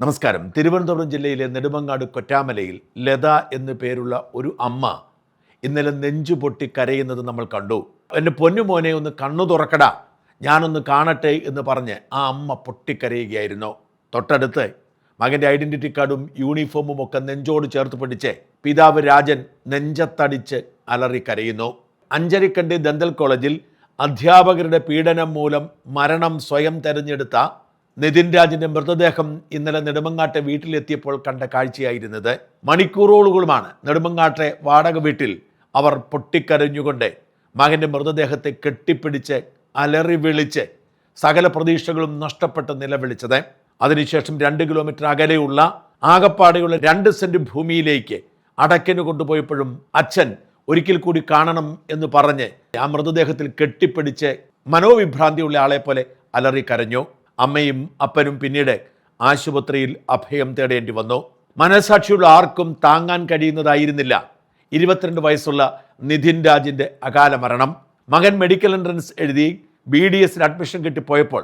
നമസ്കാരം. തിരുവനന്തപുരം ജില്ലയിലെ നെടുമങ്ങാട് കൊറ്റാമലയിൽ ലത എന്നു പേരുള്ള ഒരു അമ്മ ഇന്നലെ നെഞ്ചു പൊട്ടി കരയുന്നത് നമ്മൾ കണ്ടു. എൻ്റെ പൊന്നുമോനെ ഒന്ന് കണ്ണു തുറക്കടാ, ഞാനൊന്ന് കാണട്ടെ എന്ന് പറഞ്ഞ് ആ അമ്മ പൊട്ടിക്കരയുകയായിരുന്നു. തൊട്ടടുത്ത് മകൻ്റെ ഐഡൻറ്റിറ്റി കാർഡും യൂണിഫോമും ഒക്കെ നെഞ്ചോട് ചേർത്ത് പിടിച്ച് പിതാവ് രാജൻ നെഞ്ചത്തടിച്ച് അലറി കരയുന്നു. അഞ്ചരിക്കണ്ടി ദന്തൽ കോളേജിൽ അധ്യാപകരുടെ പീഡനം മൂലം മരണം സ്വയം തെരഞ്ഞെടുത്ത നിതിൻ രാജിൻ്റെ മൃതദേഹം ഇന്നലെ നെടുമങ്ങാട്ടെ വീട്ടിലെത്തിയപ്പോൾ കണ്ട കാഴ്ചയായിരുന്നത്. മണിക്കൂറുകളുമാണ് നെടുമങ്ങാട്ടെ വാടക വീട്ടിൽ അവർ പൊട്ടിക്കരഞ്ഞുകൊണ്ട് മകൻ്റെ മൃതദേഹത്തെ കെട്ടിപ്പിടിച്ച് അലറി വിളിച്ച് സകല പ്രതീക്ഷകളും നഷ്ടപ്പെട്ട് നിലവിളിച്ചത്. അതിനുശേഷം 2 കിലോമീറ്റർ അകലെയുള്ള ആകപ്പാടെയുള്ള 2 സെന്റ് ഭൂമിയിലേക്ക് അടക്കിന് കൊണ്ടുപോയപ്പോഴും അച്ഛൻ ഒരിക്കൽ കൂടി കാണണം എന്ന് പറഞ്ഞ് ആ മൃതദേഹത്തിൽ കെട്ടിപ്പിടിച്ച് മനോവിഭ്രാന്തിയുള്ള ആളെ പോലെ അലറി കരഞ്ഞു. അമ്മയും അപ്പനും പിന്നീട് ആശുപത്രിയിൽ അഭയം തേടേണ്ടി വന്നു. മനസാക്ഷിയുള്ള ആർക്കും താങ്ങാൻ കഴിയുന്നതായിരുന്നില്ല 22 വയസ്സുള്ള നിതിൻ രാജിൻ്റെ അകാല മരണം. മകൻ മെഡിക്കൽ എൻട്രൻസ് എഴുതി BDSൽ അഡ്മിഷൻ കിട്ടിപ്പോയപ്പോൾ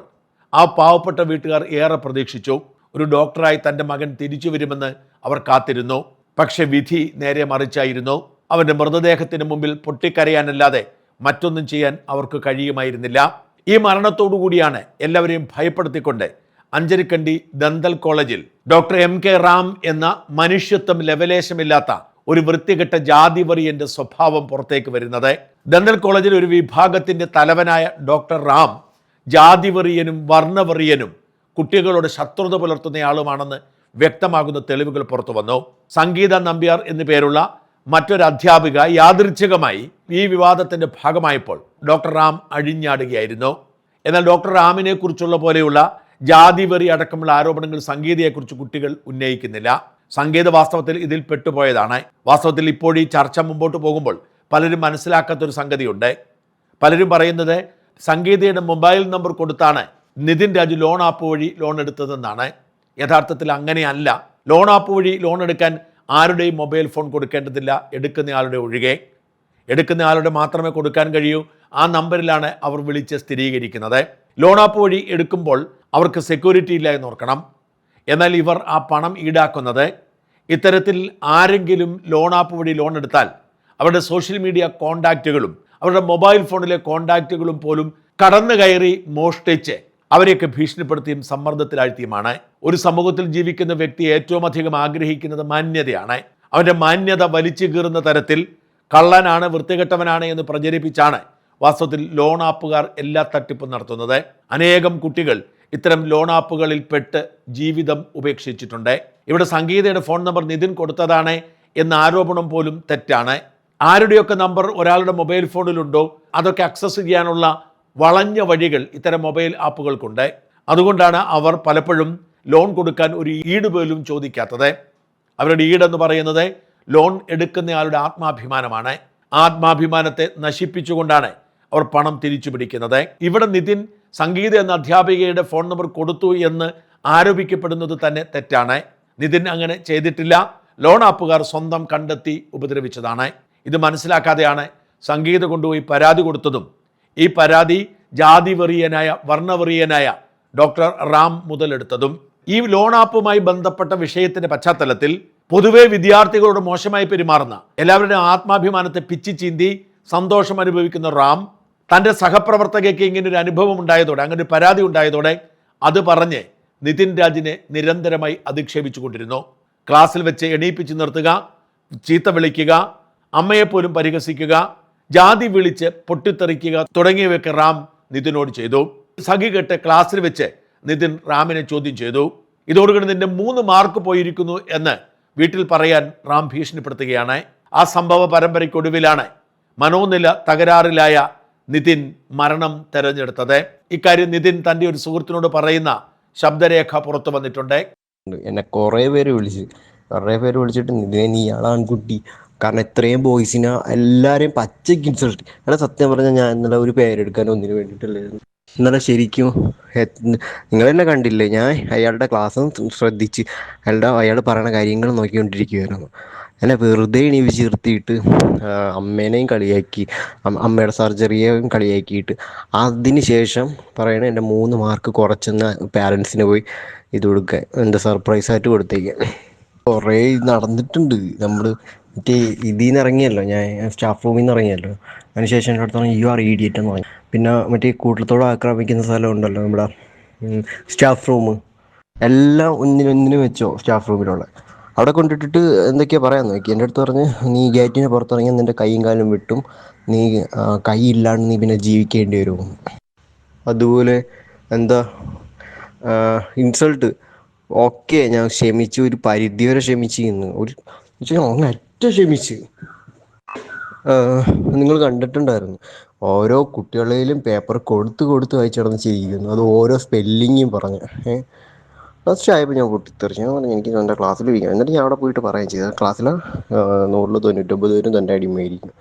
ആ പാവപ്പെട്ട വീട്ടുകാർ ഏറെ പ്രതീക്ഷിച്ചു. ഒരു ഡോക്ടറായി തൻ്റെ മകൻ തിരിച്ചു വരുമെന്ന് അവർ കാത്തിരുന്നു. പക്ഷെ വിധി നേരെ മറിച്ചായിരുന്നു. അവൻ്റെ മൃതദേഹത്തിന് മുമ്പിൽ പൊട്ടിക്കരയാനല്ലാതെ മറ്റൊന്നും ചെയ്യാൻ അവർക്ക് കഴിയുമായിരുന്നില്ല. ഈ മരണത്തോടുകൂടിയാണ് എല്ലാവരെയും ഭയപ്പെടുത്തിക്കൊണ്ട് അഞ്ചരിക്കണ്ടി ദന്തൽ കോളേജിൽ ഡോക്ടർ MK റാം എന്ന മനുഷ്യത്വം ലെവലേശമില്ലാത്ത ഒരു വൃത്തികെട്ട ജാതിവറിയൻ്റെ സ്വഭാവം പുറത്തേക്ക് വരുന്നത്. ദന്തൽ കോളേജിൽ ഒരു വിഭാഗത്തിൻ്റെ തലവനായ ഡോക്ടർ റാം ജാതിവറിയനും വർണ്ണവറിയനും കുട്ടികളോട് ശത്രുത പുലർത്തുന്നയാളുമാണെന്ന് വ്യക്തമാകുന്ന തെളിവുകൾ പുറത്തു വന്നു. സംഗീത നമ്പ്യാർ എന്നു പേരുള്ള മറ്റൊരു അധ്യാപിക യാദൃച്ഛികമായി ഈ വിവാദത്തിൻ്റെ ഭാഗമായപ്പോൾ ഡോക്ടർ റാം അഴിഞ്ഞാടുകയായിരുന്നു. എന്നാൽ ഡോക്ടർ റാമിനെ കുറിച്ചുള്ള പോലെയുള്ള ജാതിവെറി അടക്കമുള്ള ആരോപണങ്ങൾ സംഗീതയെക്കുറിച്ച് കുട്ടികൾ ഉന്നയിക്കുന്നില്ല. സംഗീത വാസ്തവത്തിൽ ഇതിൽ പെട്ടുപോയതാണ്. വാസ്തവത്തിൽ ഇപ്പോൾ ഈ ചർച്ച മുമ്പോട്ട് പോകുമ്പോൾ പലരും മനസ്സിലാക്കാത്തൊരു സംഗതിയുണ്ട്. പലരും പറയുന്നത് സംഗീതയുടെ മൊബൈൽ നമ്പർ കൊടുത്താണ് നിതിൻ രാജ് ലോൺ ആപ്പ് വഴി ലോൺ എടുത്തതെന്നാണ്. യഥാർത്ഥത്തിൽ അങ്ങനെയല്ല. ലോൺ ആപ്പ് വഴി ലോൺ എടുക്കാൻ ആരുടെയും മൊബൈൽ ഫോൺ കൊടുക്കേണ്ടതില്ല, എടുക്കുന്നയാളുടെ ഒഴികെ. എടുക്കുന്നയാളുടെ മാത്രമേ കൊടുക്കാൻ കഴിയൂ. ആ നമ്പറിലാണ് അവർ വിളിച്ച് സ്ഥിരീകരിക്കുന്നത്. ലോൺ ആപ്പ് വഴി എടുക്കുമ്പോൾ അവർക്ക് സെക്യൂരിറ്റി ഇല്ല എന്ന് ഓർക്കണം. എന്നാൽ ഇവർ ആ പണം ഈടാക്കുന്നത് ഇത്തരത്തിൽ ആരെങ്കിലും ലോൺ ആപ്പ് വഴി ലോൺ എടുത്താൽ അവരുടെ സോഷ്യൽ മീഡിയ കോണ്ടാക്റ്റുകളും അവരുടെ മൊബൈൽ ഫോണിലെ കോണ്ടാക്റ്റുകളും പോലും കടന്നു കയറി മോഷ്ടിച്ച് അവരെയൊക്കെ ഭീഷണിപ്പെടുത്തിയും സമ്മർദ്ദത്തിലാഴ്ത്തിയുമാണ്. ഒരു സമൂഹത്തിൽ ജീവിക്കുന്ന വ്യക്തി ഏറ്റവും അധികം ആഗ്രഹിക്കുന്നത് മാന്യതയാണ്. അവൻ്റെ മാന്യത വലിച്ചു കീറുന്ന തരത്തിൽ കള്ളനാണ്, വൃത്തികെട്ടവനാണ് എന്ന് പ്രചരിപ്പിച്ചാണ് വാസ്തവത്തിൽ ലോൺ ആപ്പുകാർ എല്ലാ തട്ടിപ്പും നടത്തുന്നത്. അനേകം കുട്ടികൾ ഇത്തരം ലോൺ ആപ്പുകളിൽ പെട്ട് ജീവിതം ഉപേക്ഷിച്ചിട്ടുണ്ട്. ഇവിടെ സംഗീതയുടെ ഫോൺ നമ്പർ നിതിൻ കൊടുത്തതാണ് എന്ന ആരോപണം പോലും തെറ്റാണ്. ആരുടെയൊക്കെ നമ്പർ ഒരാളുടെ മൊബൈൽ ഫോണിലുണ്ടോ അതൊക്കെ ആക്സസ് ചെയ്യാനുള്ള വളഞ്ഞ വഴികൾ ഇത്തരം മൊബൈൽ ആപ്പുകൾക്കുണ്ട്. അതുകൊണ്ടാണ് അവർ പലപ്പോഴും ലോൺ കൊടുക്കാൻ ഒരു ഈട് പോലും ചോദിക്കാത്തത്. അവരുടെ ഈടെന്ന് പറയുന്നത് ലോൺ എടുക്കുന്നയാളുടെ ആത്മാഭിമാനമാണ്. ആത്മാഭിമാനത്തെ നശിപ്പിച്ചുകൊണ്ടാണ് അവർ പണം തിരിച്ചു പിടിക്കുന്നത്. ഇവിടെ നിതിൻ സംഗീത എന്ന അധ്യാപികയുടെ ഫോൺ നമ്പർ കൊടുത്തു എന്ന് ആരോപിക്കപ്പെടുന്നത് തന്നെ തെറ്റാണ്. നിതിൻ അങ്ങനെ ചെയ്തിട്ടില്ല. ലോൺ ആപ്പുകാർ സ്വന്തം കണ്ടെത്തി ഉപദ്രവിച്ചതാണ്. ഇത് മനസ്സിലാക്കാതെയാണ് സംഗീത കൊണ്ടുപോയി പരാതി കൊടുത്തതും ഈ പരാതി ജാതിവെറിയനായ വർണ്ണവെറിയനായ ഡോക്ടർ റാം മുതലെടുത്തതും. ഈ ലോൺ ആപ്പുമായി ബന്ധപ്പെട്ട വിഷയത്തിൻ്റെ പശ്ചാത്തലത്തിൽ പൊതുവെ വിദ്യാർത്ഥികളോട് മോശമായി പെരുമാറുന്ന എല്ലാവരുടെയും ആത്മാഭിമാനത്തെ പിച്ചി ചീന്തി സന്തോഷം അനുഭവിക്കുന്ന റാം തൻ്റെ സഹപ്രവർത്തകയ്ക്ക് ഇങ്ങനൊരു അനുഭവം ഉണ്ടായതോടെ, അങ്ങനെ ഒരു പരാതി ഉണ്ടായതോടെ അത് പറഞ്ഞ് നിതിൻ രാജിനെ നിരന്തരമായി അധിക്ഷേപിച്ചു കൊണ്ടിരുന്നു. ക്ലാസ്സിൽ വെച്ച് എണീപ്പിച്ച് നിർത്തുക, ചീത്ത വിളിക്കുക, അമ്മയെപ്പോലും പരിഹസിക്കുക, ജാതി വിളിച്ച് പൊട്ടിത്തെറിക്കുക തുടങ്ങിയവയൊക്കെ റാം നിതിനോട് ചെയ്തു. സഖി കെട്ട് ക്ലാസ്സിൽ വെച്ച് നിതിൻ റാമിനെ ചോദ്യം ചെയ്തു. ഇതോടുകൂടി നിന്റെ 3 മാർക്ക് പോയിരിക്കുന്നു എന്ന് വീട്ടിൽ പറയാൻ റാം ഭീഷണിപ്പെടുത്തുകയാണ്. ആ സംഭവ പരമ്പരയ്ക്കൊടുവിലാണ് മനോനില തകരാറിലായ നിതിൻ മരണം തെരഞ്ഞെടുത്തത്. ഇക്കാര്യം നിതിൻ തൻ്റെ ഒരു സുഹൃത്തിനോട് പറയുന്ന ശബ്ദരേഖ പുറത്തു വന്നിട്ടുണ്ട്. എന്നെ കുറേ പേര് വിളിച്ചിട്ട് നിതിനെ നീ ആൺകുട്ടി, കാരണം ഇത്രയും ബോയ്സിനെ എല്ലാവരെയും പച്ചയ്ക്ക് ഇൻസൾട്ട്. അല്ല സത്യം പറഞ്ഞാൽ ഞാൻ ഇന്നലെ ഒരു പേരെടുക്കാൻ ഒന്നിനു വേണ്ടിയിട്ടല്ലായിരുന്നു. ഇന്നലെ ശരിക്കും നിങ്ങൾ തന്നെ കണ്ടില്ലേ, ഞാൻ അയാളുടെ ക്ലാസ് ശ്രദ്ധിച്ച് അയാൾ പറയുന്ന കാര്യങ്ങൾ നോക്കിക്കൊണ്ടിരിക്കുകയായിരുന്നു. എന്നെ വെറുതെ എണീപ്പിച്ച് നിർത്തിയിട്ട് അമ്മേനെയും കളിയാക്കി, അമ്മയുടെ സർജറിയെയും കളിയാക്കിയിട്ട് അതിന് ശേഷം പറയണ എൻ്റെ 3 മാർക്ക് കുറച്ചെന്ന പാരൻസിന് പോയി ഇത് കൊടുക്കാൻ, എൻ്റെ സർപ്രൈസായിട്ട് കൊടുത്തേക്കാൻ. കുറേ നടന്നിട്ടുണ്ട്. നമ്മൾ മറ്റേ ഇതിൽ നിന്ന് ഇറങ്ങിയല്ലോ, ഞാൻ സ്റ്റാഫ് റൂമിൽ നിന്ന് ഇറങ്ങിയല്ലോ, അതിനുശേഷം എൻ്റെ അടുത്താണ് യു ആർ ഇഡിയറ്റ് എന്ന് പറഞ്ഞു. പിന്നെ മറ്റേ കൂട്ടത്തോടെ ആക്രമിക്കുന്ന സ്ഥലം ഉണ്ടല്ലോ നമ്മുടെ സ്റ്റാഫ് റൂം, എല്ലാം ഒന്നിനൊന്നിനും വെച്ചോ സ്റ്റാഫ് റൂമിലുള്ള അവിടെ കൊണ്ടിട്ടിട്ട് എന്തൊക്കെയാ പറയാൻ നോക്കി. എൻ്റെ അടുത്ത് പറഞ്ഞ് നീ ഗേറ്റിന് പുറത്തിറങ്ങിയാൽ നിൻ്റെ കൈയും കാലും വെട്ടും, നീ കൈ ഇല്ലാണ്ട് നീ പിന്നെ ജീവിക്കേണ്ടി വരുമോ. അതുപോലെ എന്താ ഇൻസൾട്ട്. ഓക്കെ, ഞാൻ ക്ഷമിച്ച്, ഒരു പരിധി വരെ ക്ഷമിച്ചിരുന്നു, അങ്ങറ്റ ക്ഷമിച്ച്. നിങ്ങൾ കണ്ടിട്ടുണ്ടായിരുന്നു, ഓരോ കുട്ടികളേലും പേപ്പർ കൊടുത്ത് കൊടുത്ത് വായിച്ച് നടന്ന് ചിരിക്കുന്നു, അത് ഓരോ സ്പെല്ലിങ്ങും പറഞ്ഞ്. ഫസ്റ്റ് ആയപ്പോൾ ഞാൻ പൊട്ടിത്തെറിച്ചു. ഞാൻ പറഞ്ഞു എനിക്ക് എൻ്റെ ക്ലാസ്സിൽ ഇരിക്കാം. എന്നിട്ട് ഞാൻ അവിടെ പോയിട്ട് പറയുകയും ചെയ്തു, ക്ലാസ്സിൽ 100-99 പേരും തൻ്റെ അടിമയായിരിക്കും.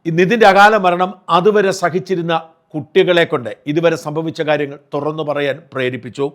ഈ നിതിൻ്റെ അകാല മരണം അതുവരെ സഹിച്ചിരുന്ന കുട്ടികളെ കൊണ്ട് ഇതുവരെ സംഭവിച്ച കാര്യങ്ങൾ തുറന്നു പറയാൻ പ്രേരിപ്പിച്ചു.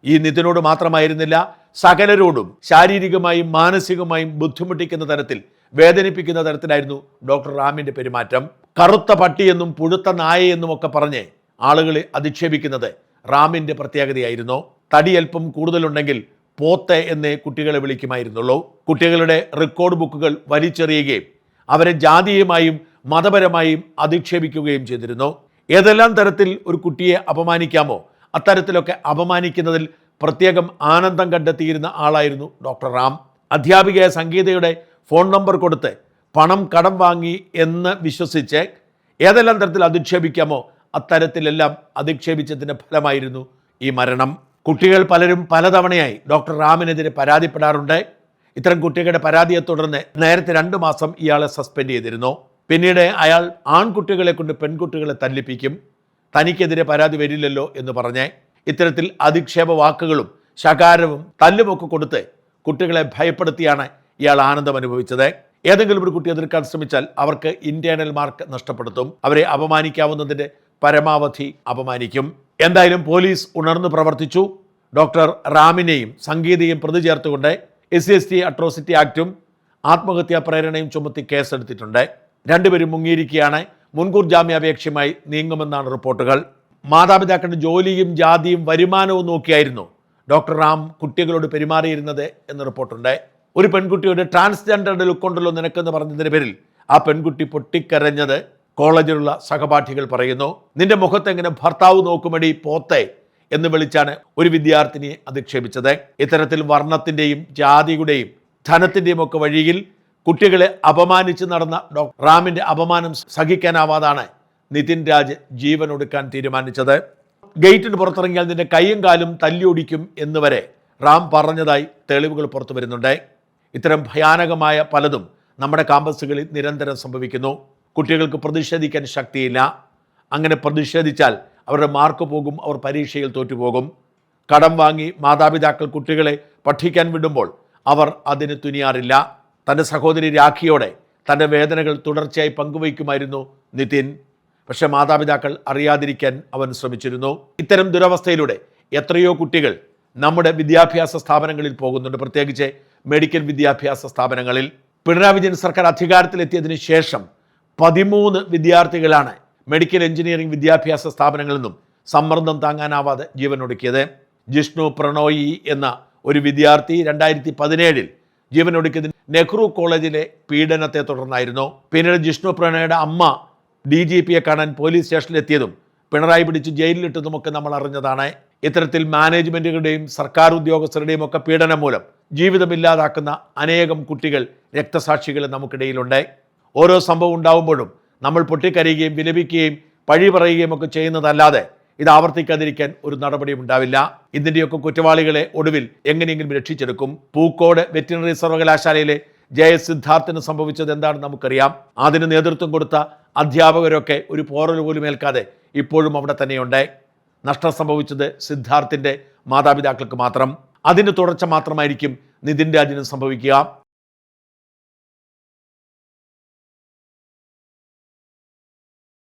ഈ നിതിനോട് മാത്രമായിരുന്നില്ല, സകലരോടും ശാരീരികമായും മാനസികമായും ബുദ്ധിമുട്ടിക്കുന്ന തരത്തിൽ, വേദനിപ്പിക്കുന്ന തരത്തിലായിരുന്നു ഡോക്ടർ റാമിൻ്റെ പെരുമാറ്റം. കറുത്ത പട്ടിയെന്നും പുഴുത്ത നായയെന്നും ഒക്കെ പറഞ്ഞ് ആളുകളെ അധിക്ഷേപിക്കുന്നത് റാമിൻ്റെ പ്രത്യേകതയായിരുന്നു. തടിയൽപ്പം കൂടുതലുണ്ടെങ്കിൽ പോത്തെ എന്നേ കുട്ടികളെ വിളിക്കുമായിരുന്നുള്ളൂ. കുട്ടികളുടെ റെക്കോർഡ് ബുക്കുകൾ വലിച്ചെറിയുകയും അവരെ ജാതീയമായും മതപരമായും അധിക്ഷേപിക്കുകയും ചെയ്തിരുന്നു. ഏതെല്ലാം തരത്തിൽ ഒരു കുട്ടിയെ അപമാനിക്കാമോ അത്തരത്തിലൊക്കെ അപമാനിക്കുന്നതിൽ പ്രത്യേകം ആനന്ദം കണ്ടെത്തിയിരുന്ന ആളായിരുന്നു ഡോക്ടർ റാം. അധ്യാപികയായ സംഗീതയുടെ ഫോൺ നമ്പർ കൊടുത്ത് പണം കടം വാങ്ങി എന്ന് വിശ്വസിച്ച് ഏതെല്ലാം തരത്തിൽ അധിക്ഷേപിക്കാമോ അത്തരത്തിലെല്ലാം അധിക്ഷേപിച്ചതിൻ്റെ ഫലമായിരുന്നു ഈ മരണം. കുട്ടികൾ പലരും പലതവണയായി ഡോക്ടർ റാമിനെതിരെ പരാതിപ്പെടാറുണ്ട്. ഇത്തരം കുട്ടികളുടെ പരാതിയെ തുടർന്ന് നേരത്തെ 2 മാസം ഇയാളെ സസ്പെൻഡ് ചെയ്തിരുന്നു. പിന്നീട് അയാൾ ആൺകുട്ടികളെ കൊണ്ട് പെൺകുട്ടികളെ തല്ലിപ്പിക്കും, തനിക്കെതിരെ പരാതി വരില്ലല്ലോ എന്ന് പറഞ്ഞ് ഇത്തരത്തിൽ അധിക്ഷേപ വാക്കുകളും ശകാരവും തല്ലുമൊക്കെ കൊടുത്ത് കുട്ടികളെ ഭയപ്പെടുത്തിയാണ് ഇയാൾ ആനന്ദം അനുഭവിച്ചത്. ഏതെങ്കിലും ഒരു കുട്ടി എതിർക്കാൻ ശ്രമിച്ചാൽ അവർക്ക് ഇന്റേണൽ മാർക്ക് നഷ്ടപ്പെടുത്തും, അവരെ അപമാനിക്കാവുന്നതിൻ്റെ പരമാവധി അപമാനിക്കും. എന്തായാലും പോലീസ് ഉണർന്നു പ്രവർത്തിച്ചു. ഡോക്ടർ റാമിനെയും സംഗീതയും പ്രതി ചേർത്തുകൊണ്ട് SC/ST അട്രോസിറ്റി ആക്റ്റും ആത്മഹത്യാ പ്രേരണയും ചുമത്തി കേസെടുത്തിട്ടുണ്ട്. 2 പേരും മുങ്ങിയിരിക്കുകയാണ്. മുൻകൂർ ജാമ്യാപേക്ഷയുമായി നീങ്ങുമെന്നാണ് റിപ്പോർട്ടുകൾ. മാതാപിതാക്കളുടെ ജോലിയും ജാതിയും വരുമാനവും നോക്കിയായിരുന്നു ഡോക്ടർ റാം കുട്ടികളോട് പെരുമാറിയിരുന്നത് എന്ന് റിപ്പോർട്ടുണ്ട്. ഒരു പെൺകുട്ടിയുടെ ട്രാൻസ്ജെൻഡറുടെ ലുക്കുണ്ടല്ലോ നിനക്കെന്ന് പറഞ്ഞതിൻ്റെ പേരിൽ ആ പെൺകുട്ടി പൊട്ടിക്കരഞ്ഞത് കോളേജിലുള്ള സഹപാഠികൾ പറയുന്നു. നിന്റെ മുഖത്തെങ്ങനെ ഭർത്താവ് നോക്കുമടി പോത്തെ എന്ന് വിളിച്ചാണ് ഒരു വിദ്യാർത്ഥിനിയെ അധിക്ഷേപിച്ചത്. ഇത്തരത്തിൽ വർണ്ണത്തിൻ്റെയും ജാതിയുടെയും ധനത്തിൻ്റെയും ഒക്കെ വഴിയിൽ കുട്ടികളെ അപമാനിച്ച് നടന്ന ഡോക്ടർ റാമിൻ്റെ അപമാനം സഹിക്കാനാവാതാണ് നിതിൻ രാജ് ജീവനൊടുക്കാൻ തീരുമാനിച്ചത്. ഗേറ്റിന് പുറത്തിറങ്ങിയാൽ നിന്റെ കൈയും കാലും തല്ലിയൊടിക്കും എന്നുവരെ റാം പറഞ്ഞതായി തെളിവുകൾ പുറത്തു വരുന്നുണ്ട്. ഇത്തരം ഭയാനകമായ പലതും നമ്മുടെ കാമ്പസുകളിൽ നിരന്തരം സംഭവിക്കുന്നു. കുട്ടികൾക്ക് പ്രതിഷേധിക്കാൻ ശക്തിയില്ല. അങ്ങനെ പ്രതിഷേധിച്ചാൽ അവരുടെ മാർക്ക് പോകും, അവർ പരീക്ഷയിൽ തോറ്റുപോകും. കടം വാങ്ങി മാതാപിതാക്കൾ കുട്ടികളെ പഠിക്കാൻ വിടുമ്പോൾ അവർ അതിന് തുനിയാറില്ല. തൻ്റെ സഹോദരി രാഖിയോടെ തൻ്റെ വേദനകൾ തുടർച്ചയായി പങ്കുവയ്ക്കുമായിരുന്നു നിതിൻ. പക്ഷേ മാതാപിതാക്കൾ അറിയാതിരിക്കാൻ അവൻ ശ്രമിച്ചിരുന്നു. ഇത്തരം ദുരവസ്ഥയിലൂടെ എത്രയോ കുട്ടികൾ നമ്മുടെ വിദ്യാഭ്യാസ സ്ഥാപനങ്ങളിൽ പോകുന്നുണ്ട്, പ്രത്യേകിച്ച് മെഡിക്കൽ വിദ്യാഭ്യാസ സ്ഥാപനങ്ങളിൽ. പിണറായി വിജയൻ സർക്കാർ അധികാരത്തിലെത്തിയതിനു ശേഷം 13 വിദ്യാർത്ഥികളാണ് മെഡിക്കൽ എഞ്ചിനീയറിംഗ് വിദ്യാഭ്യാസ സ്ഥാപനങ്ങളിൽ നിന്നും സമ്മർദ്ദം താങ്ങാനാവാതെ ജീവനൊടുക്കിയത്. ജിഷ്ണു പ്രണോയി എന്ന ഒരു വിദ്യാർത്ഥി 2017 ജീവനൊടുക്കിയത് നെഹ്റു കോളേജിലെ പീഡനത്തെ തുടർന്നായിരുന്നു. പിന്നീട് ജിഷ്ണു പ്രണോയിയുടെ അമ്മ DGPയെ കാണാൻ പോലീസ് സ്റ്റേഷനിലെത്തിയതും പിണറായി പിടിച്ച് ജയിലിലിട്ടതുമൊക്കെ നമ്മൾ അറിഞ്ഞതാണ്. ഇത്തരത്തിൽ മാനേജ്മെൻറ്റുകളുടെയും സർക്കാർ ഉദ്യോഗസ്ഥരുടെയും ഒക്കെ പീഡനം മൂലം ജീവിതമില്ലാതാക്കുന്ന അനേകം കുട്ടികൾ, രക്തസാക്ഷികൾ നമുക്കിടയിലുണ്ട്. ഓരോ സംഭവം ഉണ്ടാവുമ്പോഴും നമ്മൾ പൊട്ടിക്കരയുകയും വിലപിക്കുകയും പഴി പറയുകയും ഒക്കെ ചെയ്യുന്നതല്ലാതെ ഇത് ആവർത്തിക്കാതിരിക്കാൻ ഒരു നടപടിയും ഉണ്ടാവില്ല. ഇതിൻ്റെയൊക്കെ കുറ്റവാളികളെ ഒടുവിൽ എങ്ങനെയെങ്കിലും രക്ഷിച്ചെടുക്കും. പൂക്കോട് വെറ്റിനറി സർവകലാശാലയിലെ JS സിദ്ധാർത്ഥിന് സംഭവിച്ചത് എന്താണെന്ന് നമുക്കറിയാം. അതിന് നേതൃത്വം കൊടുത്ത അധ്യാപകരൊക്കെ ഒരു പോറൽ പോലും ഏൽക്കാതെ ഇപ്പോഴും അവിടെ തന്നെയുണ്ട്. നഷ്ടം സംഭവിച്ചത് സിദ്ധാർത്ഥിൻ്റെ മാതാപിതാക്കൾക്ക് മാത്രം. അതിന് തുടർച്ച മാത്രമായിരിക്കും നിതിൻ രാജിന് സംഭവിക്കുക.